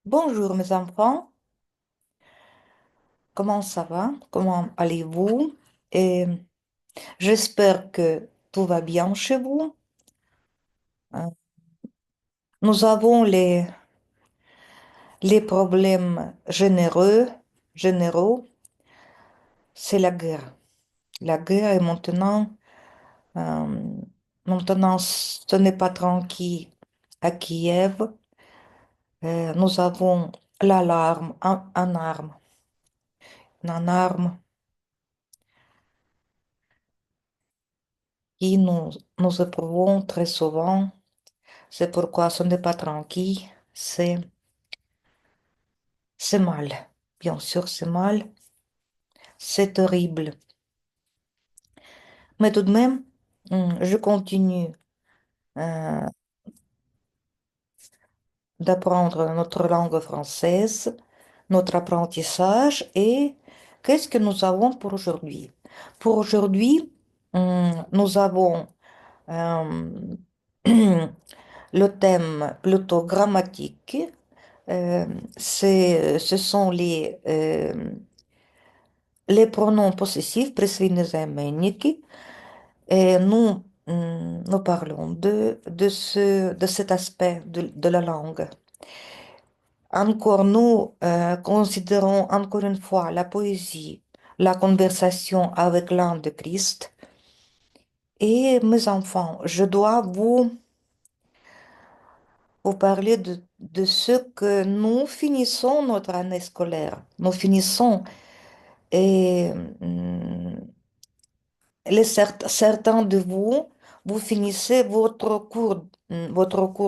Bonjour mes enfants, comment ça va? Comment allez-vous? Et j'espère que tout va bien chez vous. Euh, Nous avons les problèmes généraux, c'est la guerre. La guerre est euh, maintenant ce n'est pas tranquille à Kiev. Nous avons l'alarme, une arme qui nous éprouvons très souvent. C'est pourquoi ce n'est pas tranquille, c'est mal. Bien sûr, c'est mal, c'est terrible. Mais tout de même, je continue euh, d'apprendre notre langue française, notre apprentissage et qu'est-ce que nous avons pour aujourd'hui? Pour aujourd'hui, nous avons euh, le thème plutôt grammatique. Euh, Ce sont les pronoms possessifs précisément. Et nous parlons de cet aspect de la langue. Encore, nous considérons encore une fois la poésie, la conversation avec l'âme de Christ. Et mes enfants, je dois vous parler de ce que nous finissons notre année scolaire. Nous finissons et certains de vous, vous finissez votre cours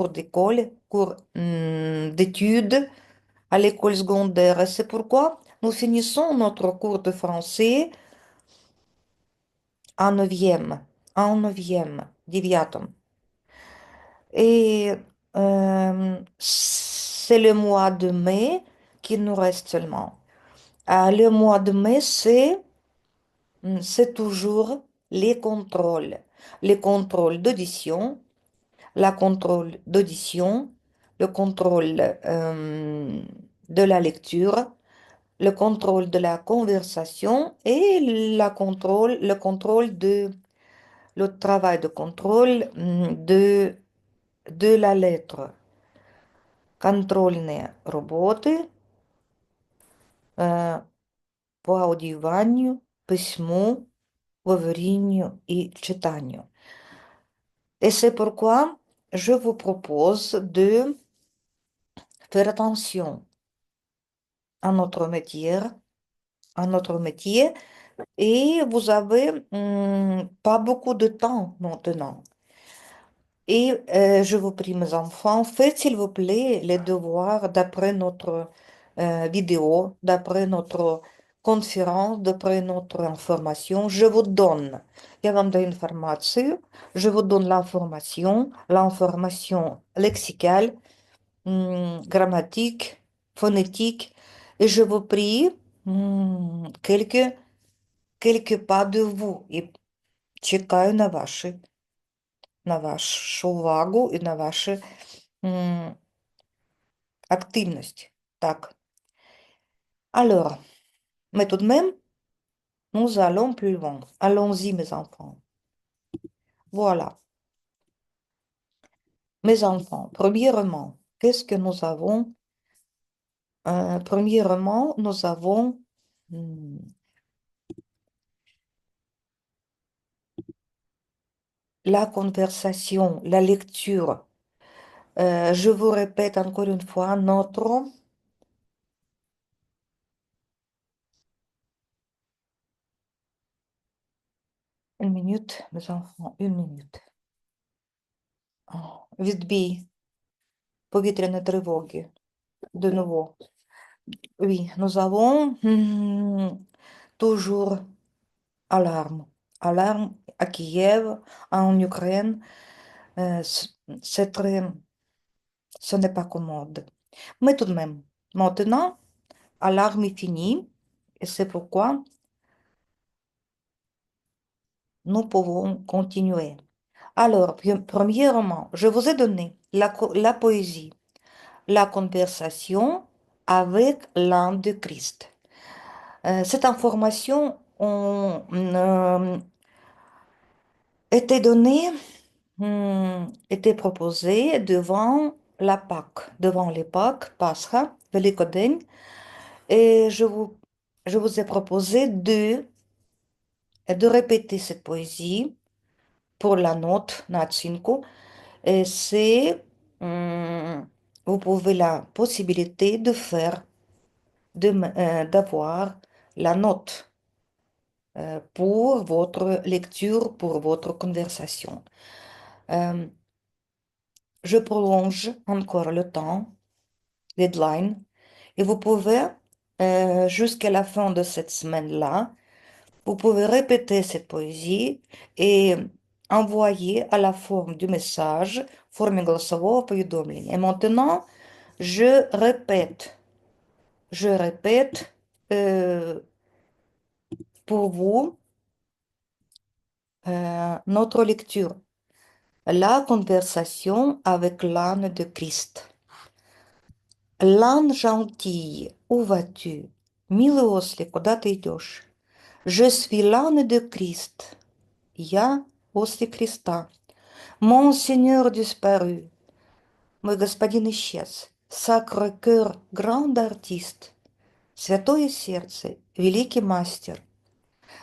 d'école, cours d'études à l'école secondaire. Et c'est pourquoi nous finissons notre cours de français en neuvième, diviatum. Et c'est le mois de mai qui nous reste seulement. Le mois de mai, c'est toujours les contrôles. Les contrôles d'audition, la contrôle d'audition, le contrôle de la lecture, le contrôle de la conversation et le contrôle le travail de contrôle de la lettre. Контрольные работы э, по аудиюванию, письму, говорению и читанию. Et c'est pourquoi je vous propose de faire attention à notre métier, à notre métier, et vous avez pas beaucoup de temps maintenant. Et je vous prie, mes enfants, faites s'il vous plaît les devoirs d'après notre vidéo, d'après notre conférence, d'après notre information. Je vous donne, я вам даю информацию, je vous donne l'information lexicale, grammatique, phonétique, et je vous prie quelques pas de vous и чекаю на вашу увагу и на вашу активность. Так, alors, mais tout de même, nous allons plus loin. Allons-y, mes enfants. Voilà, mes enfants. Premièrement, qu'est-ce que nous avons? Premièrement, nous avons la conversation, la lecture. Je vous répète encore une fois, Une minute, mes enfants, une minute. Відбій повітряної тривоги. De nouveau. Oui, nous avons toujours alarme. Alarme à Kiev, en Ukraine. C'est très, ce n'est pas commode. Mais tout de même, maintenant, alarme est finie. Et c'est pourquoi nous pouvons continuer. Alors, premièrement, je vous ai donné la poésie. la conversation avec l'âme de Christ. Cette information était donnée, était proposée devant la Pâque, devant les Pâques, Pascha, Velikoden, et je vous ai proposé de répéter cette poésie pour la note Natsinko. Et c'est, vous pouvez la possibilité de faire, d'avoir la note pour votre lecture, pour votre conversation. Euh, je prolonge encore le temps, deadline, et vous pouvez, jusqu'à la fin de cette semaine-là, vous pouvez répéter cette poésie et envoyer à la forme du message в форме голосового поведомления. Et maintenant, je répète pour vous notre lecture. La conversation avec l'âne de Christ. L'âne gentil, où vas-tu? Милый ослик, куда ты идешь? Je suis l'âne de Christ. Я ослик Христа. Mon Seigneur disparu. Мой господин исчез. Sacré-Cœur, grand artiste. Святое сердце, великий мастер.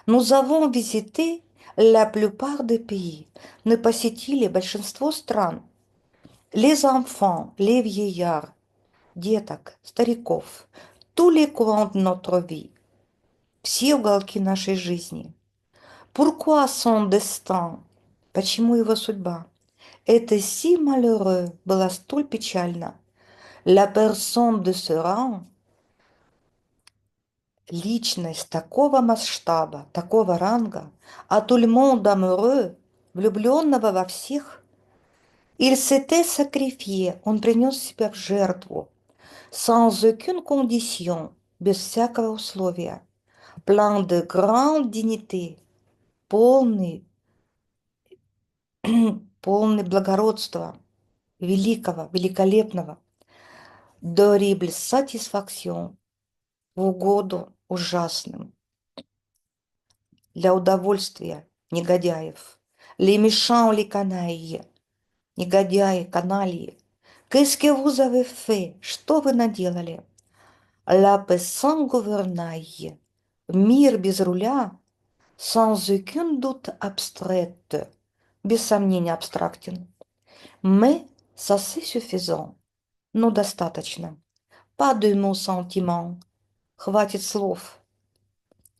Nous avons visité la plupart des pays. Мы посетили большинство стран. Les enfants, les vieillards, деток, стариков. Tous les coins de notre vie. Все уголки нашей жизни. Pourquoi son destin? Почему его судьба? Это si malheureux, было столь печально. La personne de ce rang, личность такого масштаба, такого ранга, а tout le monde amoureux, влюбленного во всех, il s'était sacrifié, он принес себя в жертву, sans aucune condition, без всякого условия, plein de grande dignité, полный, полный благородства, великого, великолепного, d'horrible satisfaction, в угоду ужасным, для удовольствия негодяев. Les méchants, les canailles, негодяи, канальи. Qu'est-ce que vous avez fait? Что вы наделали? La paix sans gouvernail, мир без руля, sans aucun doute abstraite, без сомнения абстрактен. Mais ça c'est suffisant, но достаточно. Pas de nos sentiments, хватит слов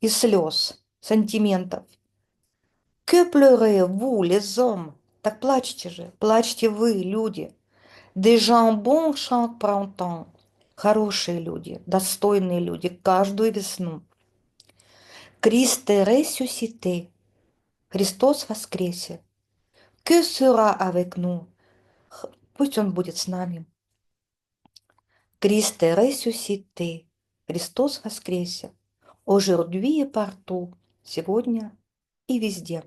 и слез, сантиментов. Que pleurez-vous, les hommes? Так плачьте же, плачьте вы, люди. Des gens bons chaque printemps. Хорошие люди, достойные люди, каждую весну. Christ est ressuscité. Христос воскресе. Que sera avec nous? Пусть Он будет с нами. Christ est ressuscité. Христос воскресе. Aujourd'hui et partout. Сегодня и везде.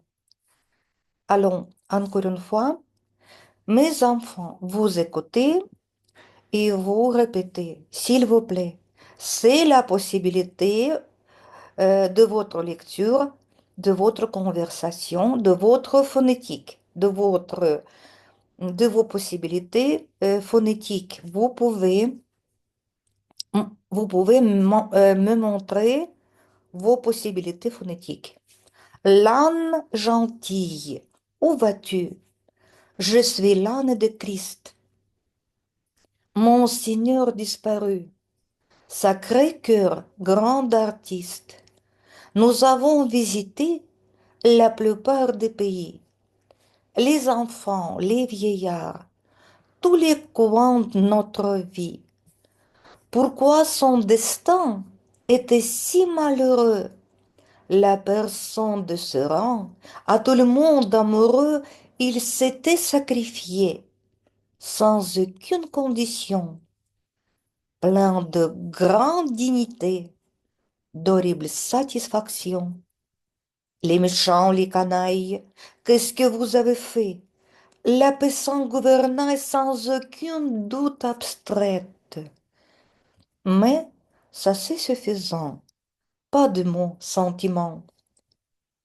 Allons, encore une fois. Mes enfants, vous écoutez et vous répétez, s'il vous plaît. C'est la possibilité de votre lecture, de votre conversation, de votre phonétique, de vos possibilités phonétiques. Vous pouvez me montrer vos possibilités phonétiques. L'âne gentille, où vas-tu? Je suis l'âne de Christ. Mon Seigneur disparu. Sacré-Cœur, grand artiste. Nous avons visité la plupart des pays. Les enfants, les vieillards, tous les coins de notre vie. Pourquoi son destin était si malheureux? La personne de ce rang, à tout le monde amoureux, il s'était sacrifié sans aucune condition, plein de grande dignité, d'horrible satisfaction. Les méchants, les canailles, qu'est-ce que vous avez fait? La paix sans gouvernement est sans aucun doute abstraite. Mais ça c'est suffisant. Pas de mots, sentiments.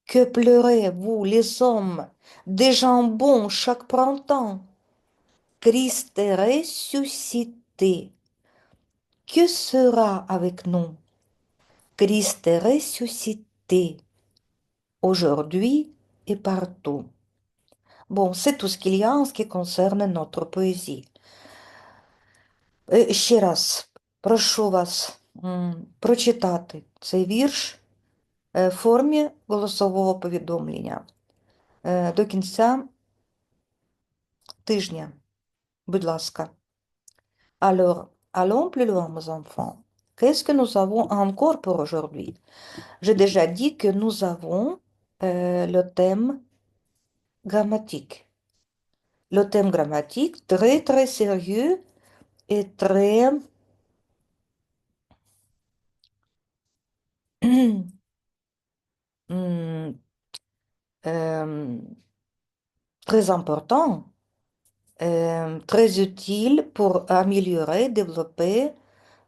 Que pleurez, vous, les hommes, des jambons chaque printemps? Christ est ressuscité. Que sera avec nous? Christ est ressuscité, aujourd'hui et partout. Bon, c'est tout ce qu'il y a en ce qui concerne notre poésie. Ще раз прошу вас прочитати цей вірш в формі голосового повідомлення до кінця тижня. Будь ласка. Alors, allons plus loin, mes enfants. Qu'est-ce que nous avons encore pour aujourd'hui? J'ai déjà dit que nous avons le thème grammatique. Le thème grammatique très très sérieux et très euh, très important, très utile pour améliorer, développer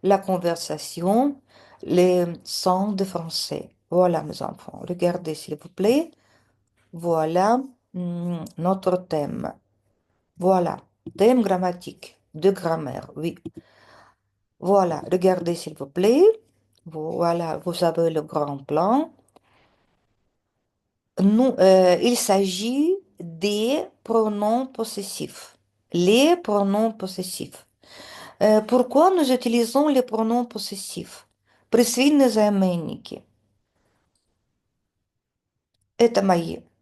la conversation, les sons de français. Voilà, mes enfants. Regardez, s'il vous plaît. Voilà notre thème. Voilà, thème grammatique, de grammaire, oui. Voilà, regardez, s'il vous plaît. Voilà, vous avez le grand plan. Il s'agit des pronoms possessifs. Les pronoms possessifs. Pourquoi nous utilisons les pronoms possessifs? Присвійні займенники.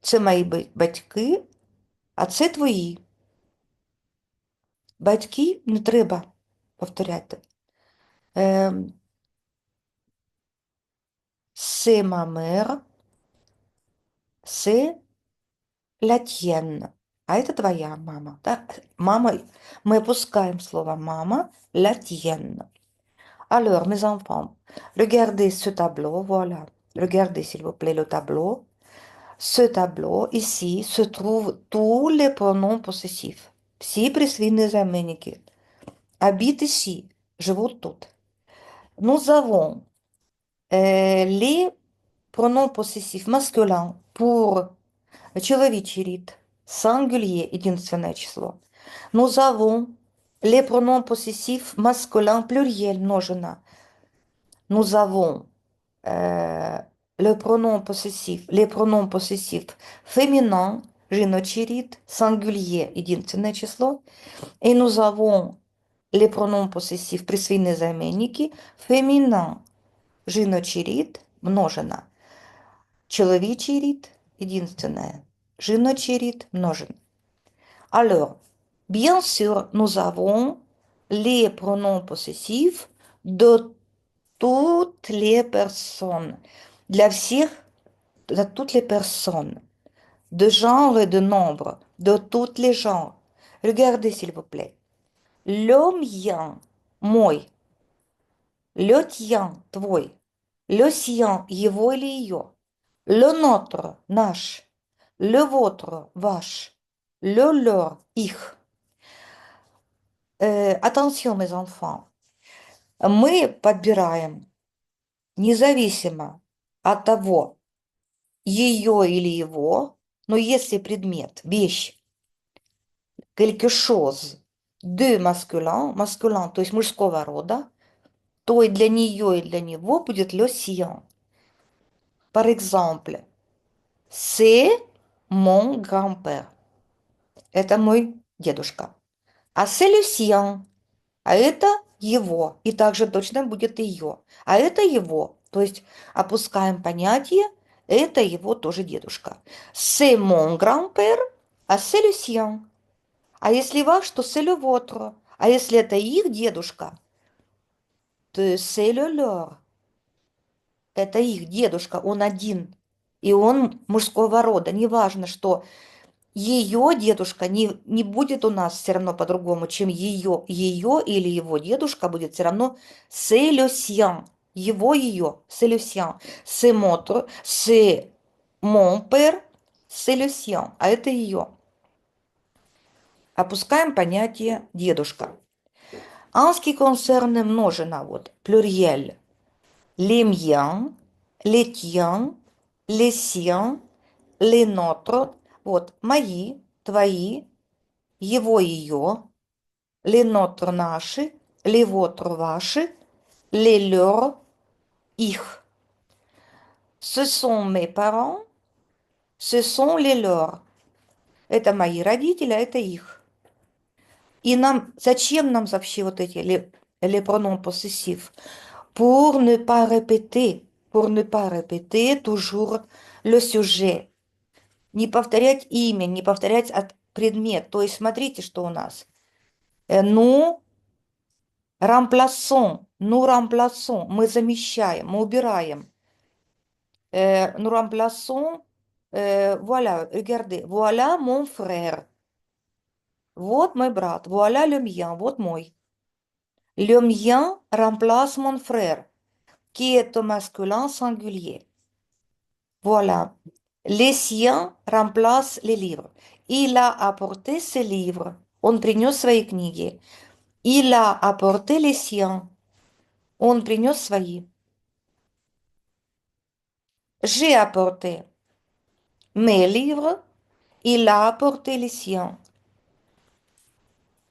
Це мої батьки, а це твої. Батьки не треба повторяти. C'est ma mère, c'est la tienne. А это твоя мама. Да? Мама, мы опускаем слово мама, la tienne. Alors, mes enfants, regardez ce tableau, voilà. Regardez, s'il vous plaît, le tableau. Ce tableau, ici, se trouvent tous les pronoms possessifs. Всі присвійні займенники. Habitent ici, живут тут. Nous avons les pronoms possessifs masculins pour человечий рід, singulier, единственное число. Nous avons les pronoms possessifs masculins pluriels, множина. Nous avons les pronoms possessifs féminins, жіночий рід, singulier, единственное число. Et nous avons les pronoms possessifs присвійні займенники, féminin, жіночий рід, множина. Чоловічий рід, единственное. Жіночий рід, множина. Alors, bien sûr, nous avons les pronoms possessifs de toutes les personnes. Для всех, de toutes les personnes. De genre et de nombre. De tous les genres. Regardez, s'il vous plaît. Le mien, мой. Le tien, твой. Le sien, его или ее. Le nôtre, наш. Le vôtre, ваш. Le leur, их. Attention, mes enfants. Мы подбираем независимо от того, ее или его, но если предмет, вещь, quelque chose, de masculin, masculin, то есть мужского рода, то и для нее, и для него будет le sien. Par exemple, c'est mon grand-père. Это мой дедушка. А c'est le sien. А это его. И также точно будет ее. А это его. То есть опускаем понятие. Это его тоже дедушка. C'est mon grand-père, а c'est le sien. А если ваш, то c'est le vôtre. А если это их дедушка, то c'est le leur. Это их дедушка, он один. И он мужского рода. Неважно, что ее дедушка не будет у нас все равно по-другому, чем ее или его дедушка будет все равно c'est le sien. Его, ее, c'est le sien. C'est mon père, c'est le sien. А это ее. Опускаем понятие дедушка. En ce qui concerne множеновод, pluriel, les miens, les tiens, les siens, les nôtres. Вот, мои, твои, его, ее, les nôtres, наши, les vôtres, ваши, les leurs, их. Ce sont mes parents, ce sont les leurs. Это мои родители, а это их. И нам, зачем нам вообще вот эти les pronoms possessifs? Pour ne pas répéter toujours le sujet. Не повторять имя, не повторять предмет. То есть смотрите, что у нас. Nous remplaçons, мы замещаем, мы убираем. Nous remplaçons, voilà, regardez, voilà mon frère. Вот мой брат, voilà le mien, вот мой. Le mien remplace mon frère, qui est au masculin singulier. Voilà. Les siens remplacent les livres. Il a apporté ses livres. Он принес свои книги. Il a apporté les siens. Он принес свои. J'ai apporté mes livres. Il a apporté les siens.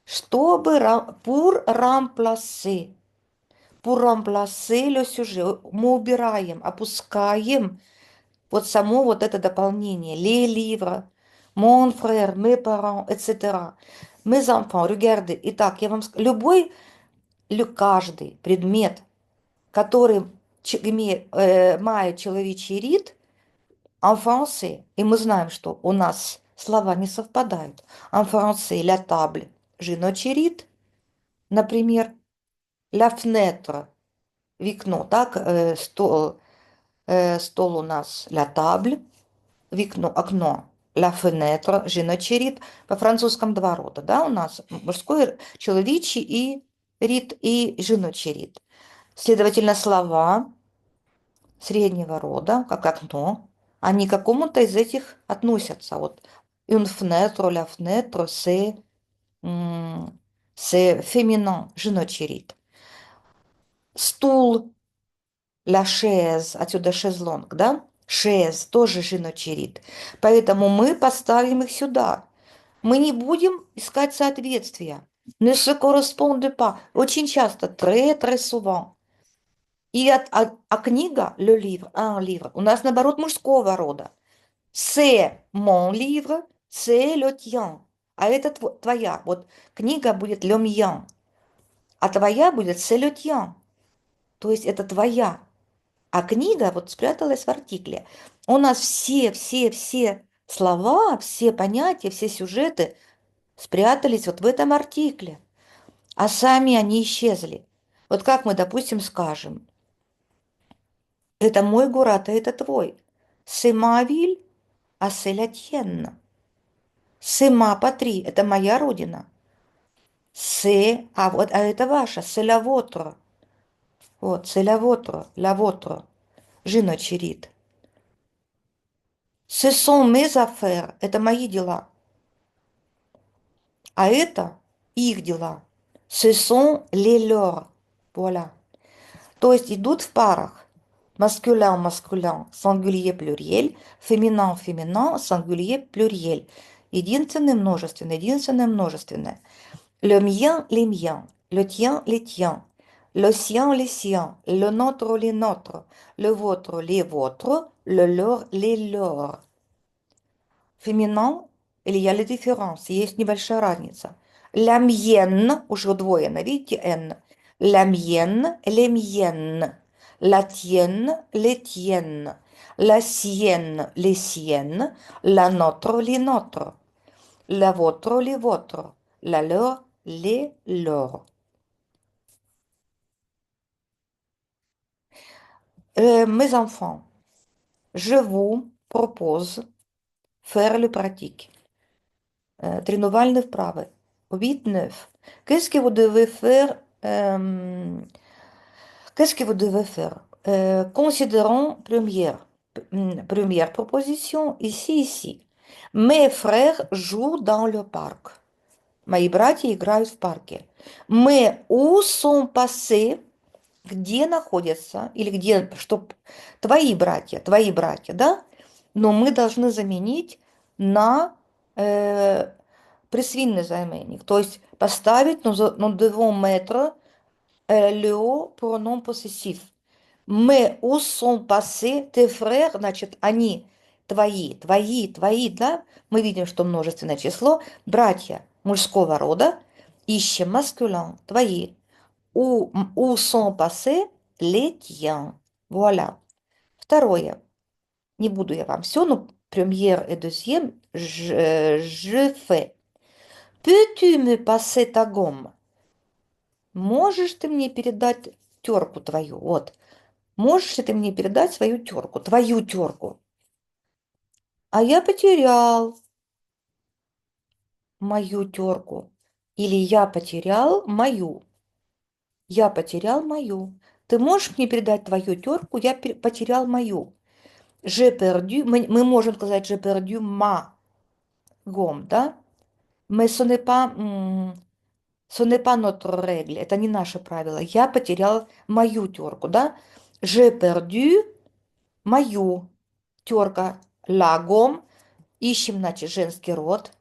Чтобы pour remplacer le sujet, мы убираем, опускаем вот само вот это дополнение. Les livres, mon frère, mes parents, etc. Mes enfants, regardez. Итак, я вам скажу, каждый предмет, который мает человечий рід, en français, и мы знаем, что у нас слова не совпадают. En français, la table, жіночий рід, например, la fenêtre, вікно, так, стол у нас la table, вікно, окно, la fenêtre, жіночий рід, по-французькому два рода, да, у нас мужской, чоловічий і рід, і жіночий рід. Следовательно, слова среднего рода, как окно, они к какому-то из этих относятся. Вот une fenêtre, la fenêtre, c'est féminin, жіночий рід. Стул, la chaise, отсюда шезлонг, да? Chaise, тоже жіночий рід. Поэтому мы поставим их сюда. Мы не будем искать соответствия. Ne se correspondent pas. Очень часто, très souvent. И книга, le livre, un livre, у нас наоборот мужского рода. C'est mon livre, c'est le tien. А это твоя. Вот книга будет le mien, а твоя будет c'est le tien. То есть это твоя. А книга вот спряталась в артикле. У нас все слова, все понятия, все сюжеты спрятались вот в этом артикле. А сами они исчезли. Вот как мы, допустим, скажем, это мой город, а это твой. C'est ma ville, а c'est la tienne. C'est ma patrie, это моя родина. C'est, а это ваша, c'est la vôtre. Вот, c'est la vôtre. Жіночий рід. Ce sont mes affaires, это мои дела. А это их дела. Ce sont les leurs. Voilà. То есть идут в парах. Masculin, masculin, singulier, pluriel. Féminin, féminin, singulier, pluriel. Единственное, множественное, единственное, множественное. Le mien, les miens. Le tien, les tiens. Le sien, les siens. Le nôtre, les nôtres. Le vôtre, les vôtres. Le leur, les leurs. Féminin, il y a les différences, есть небольшая разница. La mienne, уже удвоено, видите, N. La mienne, les miennes. La tienne, les tiennes. La sienne, les siennes. La nôtre, les nôtres. La vôtre, les vôtres. La leur, les leurs. Mes enfants, je vous propose faire le pratique. Тренувальные вправы. 8-9. Qu'est-ce que vous devez faire? Qu'est-ce que vous devez faire? Considérons première proposition ici. Mes frères jouent dans le parc. Мои братья играют в парке. Мы où sont passés, где находятся, или где, что твои братья, да? Но мы должны заменить на присвинный заменник. То есть поставить, nous devons mettre le pronom possessif. Mais où sont passés tes frères, значит, они, твои, да? Мы видим, что множественное число, братья мужского рода, ищем маскулин, твои. Où sont passés les tiens. Voilà. Второе. Не буду я вам все, но première et deuxième, je fais. Peux-tu me passer ta gomme? Можешь ты мне передать терку твою? Вот. Можешь ли ты мне передать свою терку, твою терку? А я потерял мою терку. Или я потерял мою. Я потерял мою. Ты можешь мне передать твою терку? Я потерял мою. J'ai perdu. Мы можем сказать j'ai perdu ma gomme, да? Mais ce n'est pas notre règle. Это не наше правило. Я потерял мою терку, да? J'ai perdu мою терка. La gomme. Ищем, значит, женский род.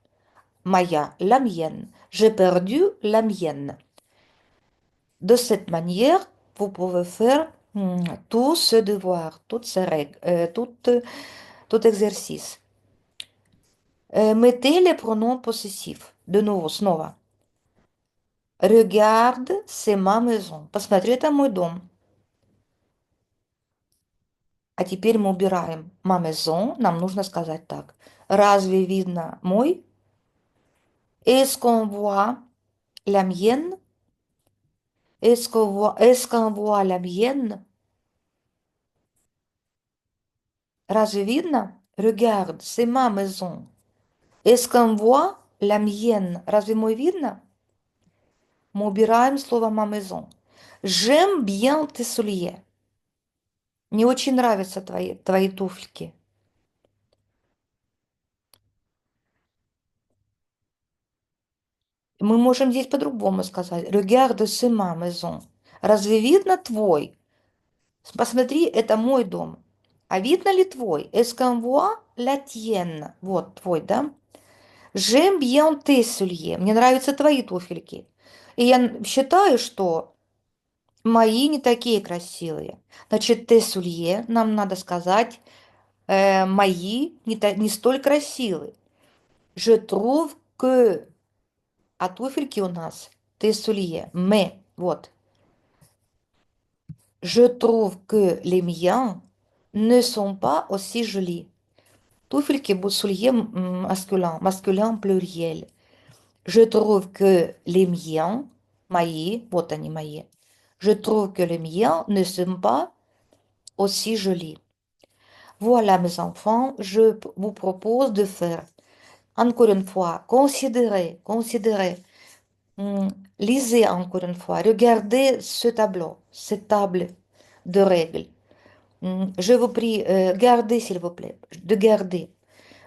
Моя, la mienne. J'ai perdu la mienne. De cette manière, vous pouvez faire tout ce devoir, toutes ces règles, tout exercice. Mettez les pronoms possessifs. De nouveau, снова. Regarde, c'est ma maison. Посмотри, это мой дом. А теперь мы убираем ma maison. Нам нужно сказать так. Разве видно мой? Est-ce qu'on voit la mienne? Est-ce qu'on voit la mienne? Разве видно? Regarde, c'est ma maison. Est-ce qu'on voit la mienne? Разве мой видно? Мы убираем слово ma maison. J'aime bien tes souliers. Мне очень нравятся твои туфельки. Мы можем здесь по-другому сказать. Regarde, c'est ma maison. Разве видно твой? Посмотри, это мой дом. А видно ли твой? Est-ce qu'on voit la tienne? Вот твой, да? J'aime bien tes souliers. Мне нравятся твои туфельки. И я считаю, что мои не такие красивые. Значит, tes souliers нам надо сказать, мои не столь красивые. Je trouve que... А туфельки у нас tes souliers. Mais, вот. Je trouve que les miens ne sont pas aussi jolis. Туфельки будут souliers masculin pluriel. Je trouve que les miens, мои, вот они мои, je trouve que les miens ne sont pas aussi jolis. Voilà, mes enfants, je vous propose de faire, encore une fois, considérez, lisez encore une fois, regardez ce tableau, cette table de règles. Je vous prie, gardez, s'il vous plaît, de garder.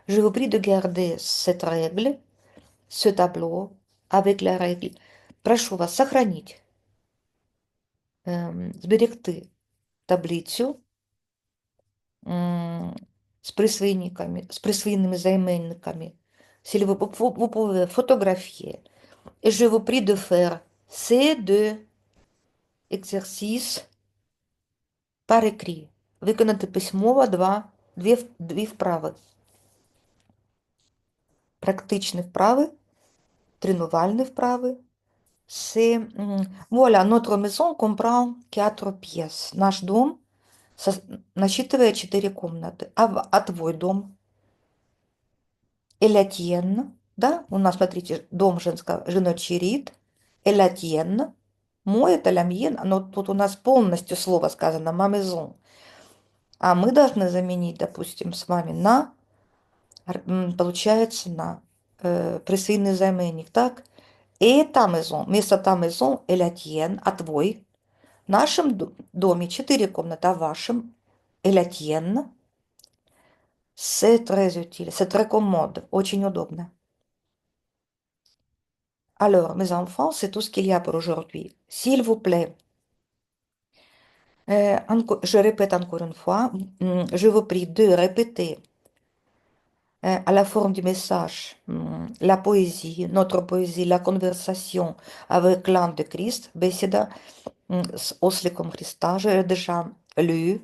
Je vous prie de garder cette règle, ce tableau avec la règle. Прошу вас сохранить, зберегти таблицю з присвоєними займенниками. S'il vous pouvez photographier. Et je vous prie de faire ces deux exercices par écrit. Виконати письмово дві вправи. Практичні вправи, тренувальні вправи. Voilà, notre maison comprend 4 pièces. Наш дом насчитывает 4 комнаты. А твой дом? Элятьен, да? У нас, смотрите, дом женочий рид. Элятьен. Мой это лямьен, но тут у нас полностью слово сказано «ma maison». А мы должны заменить, допустим, с вами на, получается, на присвоенный заменник, так? Et ta maison. Вместо ta maison, et la tienne, а твой. В нашем доме 4 комнаты, а в вашем et la tienne. C'est très utile, c'est très commode, очень удобно. Alors, mes enfants, c'est tout ce qu'il y a pour aujourd'hui. S'il vous plaît, je répète encore une fois, je vous prie de répéter à la forme du message la poésie, notre poésie, la conversation avec l'âme de Christ, беседа с осликом Христа, j'ai déjà lu.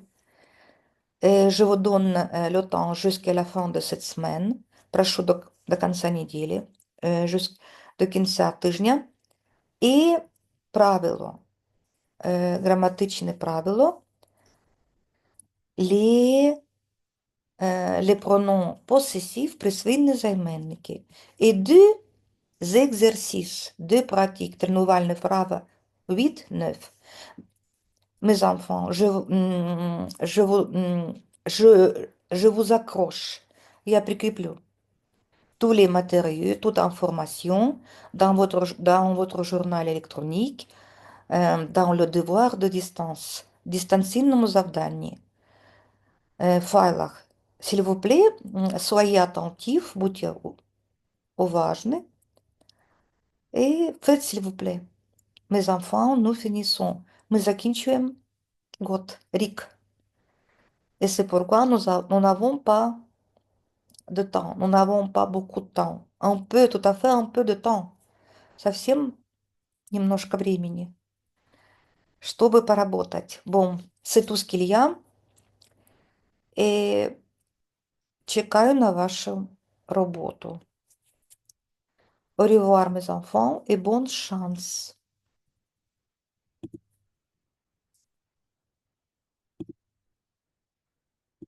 Et je vous donne le temps jusqu'à la fin de cette semaine. Прошу до конца недели, до кінця тижня. І правило, граматичне правило, les, les pronoms possessifs, присвійні займенники. І deux exercices, deux pratiques, тренувальне вправо 8-9. Mes enfants, je vous accroche. Я прикреплю tous les matériaux, toute information dans votre journal électronique, dans le devoir de distance, дистанційному завданні, файлах. S'il vous plaît, soyez attentifs, будьте уважны. Et faites, s'il vous plaît. Mes enfants, nous finissons. Мы заканчиваем год, рік. Et c'est pourquoi nous n'avons pas de temps. Nous n'avons pas beaucoup de temps. Un peu, tout à fait un peu de temps. Совсем немножко времени, чтобы поработать. Bon, c'est tout ce qu'il y a. Et чекаю на вашу роботу. Au revoir, mes enfants, et bonne chance.